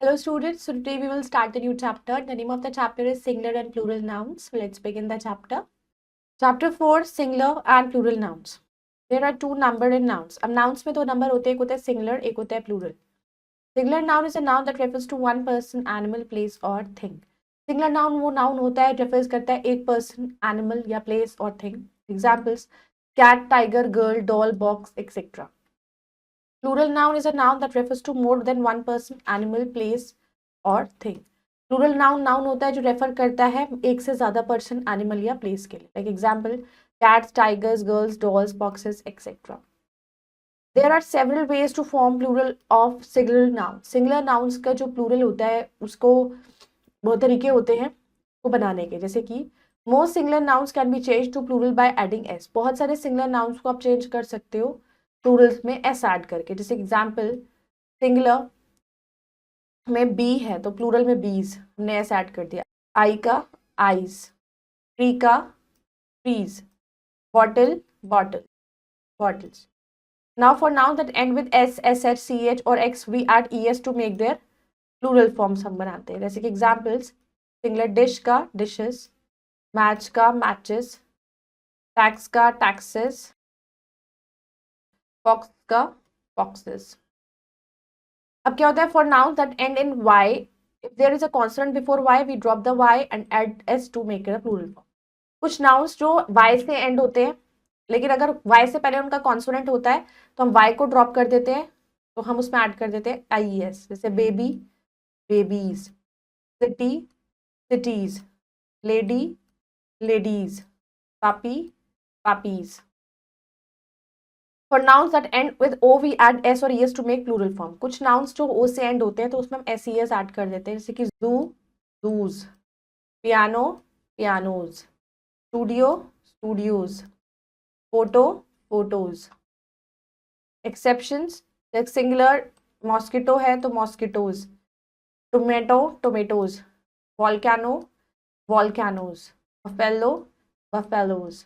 Hello students, so today we will start the new chapter. The name of the chapter is Singular and Plural Nouns. So let's begin the chapter. Chapter 4, Singular and Plural Nouns. There are two number in nouns. अब nouns में दो number होते हैं, एक होता है singular, एक होता है plural. Singular noun is a noun that refers to one person, animal, place or thing. Singular noun वो noun होता है refers करता है एक person, animal या place or thing. Examples: cat, tiger, girl, doll, box, etc. Plural noun is a noun that refers to more than one person, animal, place और thing. Plural noun noun होता है जो refer करता है एक से ज्यादा पर्सन, एनिमल या प्लेस के लिए. Like example cats, tigers, girls, dolls, boxes, etc. There are several ways to form plural of singular noun. Singular nouns का जो plural होता है उसको बहुत तरीके होते हैं को बनाने के, जैसे कि most singular nouns can be changed to plural by adding s. बहुत सारे singular nouns को आप चेंज कर सकते हो प्लूरल्स में एस ऐड करके. जैसे एग्जाम्पल सिंगुलर में बी है तो प्लूरल में बीज, हमने एस ऐड कर दिया. आई का आईज, ट्री का trees, bottle bottle bottles. Now for noun that end with S, S H, C H और X we add E S to make their plural forms हम बनाते हैं. जैसे कि एग्जाम्पल्स सिंगुलर डिश का dishes, match का matches, tax का taxes, box का बॉक्सेस. अब क्या होता है for noun that end in Y, if there is a consonant before Y we drop the Y and add S to make it a plural form. कुछ nouns जो Y से end होते हैं लेकिन अगर वाई से पहले उनका कॉन्सोनेंट होता है तो हम वाई को ड्रॉप कर देते हैं, तो हम उसमें ऐड कर देते हैं आई एस. जैसे baby babies, city cities, lady ladies, पापी पापीज. For nouns that end with o we add s और es to make plural form. कुछ nouns जो o से end होते हैं तो उसमें हम s es ऐड कर देते हैं, जैसे कि zoo zoos, piano pianos, studio studios, photo photos. Exceptions like singular mosquito है तो mosquitoes, tomato tomatoes, volcano volcanoes, buffalo buffaloes.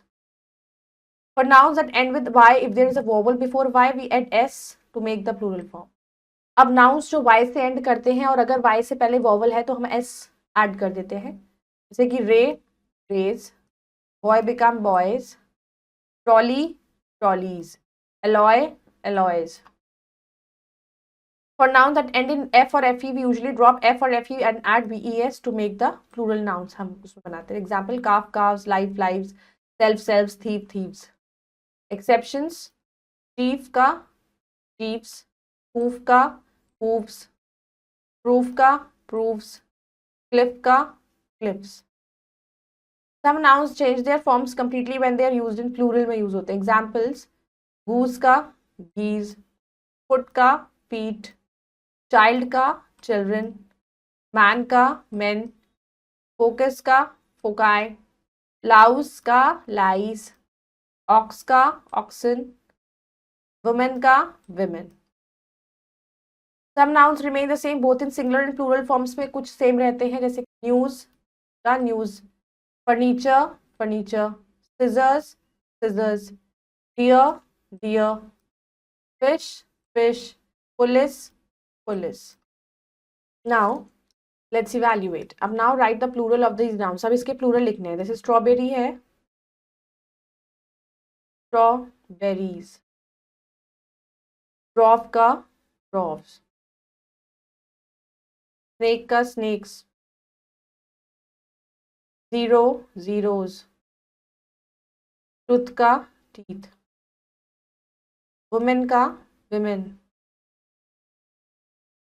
For nouns that end with y, if there is a vowel before y, we add s to make the plural form. अब nouns जो y से end करते हैं और अगर y से पहले vowel है तो हम s ऐड कर देते हैं, जैसे कि ray rays, boy become boys, trolley trolleys, alloy alloys. For nouns that end in f or fe, we usually drop f or fe and add ves to make the plural nouns हम उसमें बनाते हैं. Example calf calves, life lives, self selves, thief thieves. Exceptions chief का chiefs, hoof का hooves, proof का proofs, cliff का cliffs. Some nouns change their forms completely when they are used in plural में use होते हैं. Examples goose का geese, foot का feet, child का children, man का men, focus का foci, louse का lies, ox का oxen, women का women. Some nouns remain the same both in singular and plural forms में कुछ सेम रहते हैं, जैसे news का news, furniture furniture, scissors scissors, deer deer, fish fish, police police. Now let's evaluate. अब now write the plural of these nouns. अब इसके plural लिखने हैं. जैसे strawberry है strawberries, ड्रॉफ का ड्रॉफ्स, स्नेक का स्नेक्स, जीरो जीरोज, टूथ का टीथ, वुमेन का विमेन,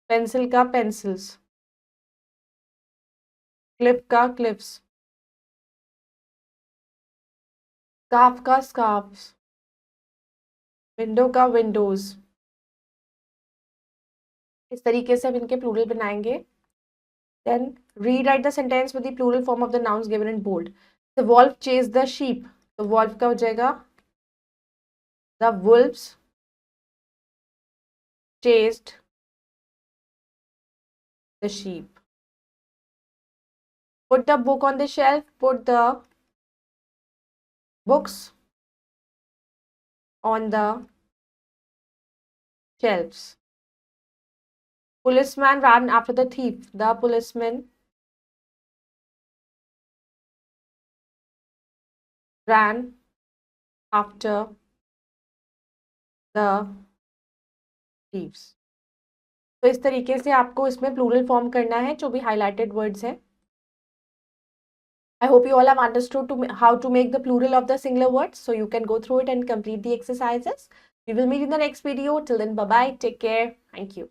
पेंसिल का पेंसिल्स, क्लिप का क्लिप्स, स्कार्फ का स्कार्फ्स, विंडो का विंडोज. इस तरीके से हम इनके प्लूरल बनाएंगे. Then rewrite the sentence with the plural form of the nouns given in bold. The wolf chased the sheep. तो wolf का हो जाएगा the wolves chased the sheep. Put the book on the shelf. Put the books on the shelves. Policeman ran after the thief. The policeman ran after the thieves. तो इस तरीके से आपको इसमें प्लूरल फॉर्म करना है जो भी हाईलाइटेड वर्ड्स हैं. I hope you all have understood how to make the plural of the singular words. So you can go through it and complete the exercises. We will meet in the next video. Till then, bye-bye. Take care. Thank you.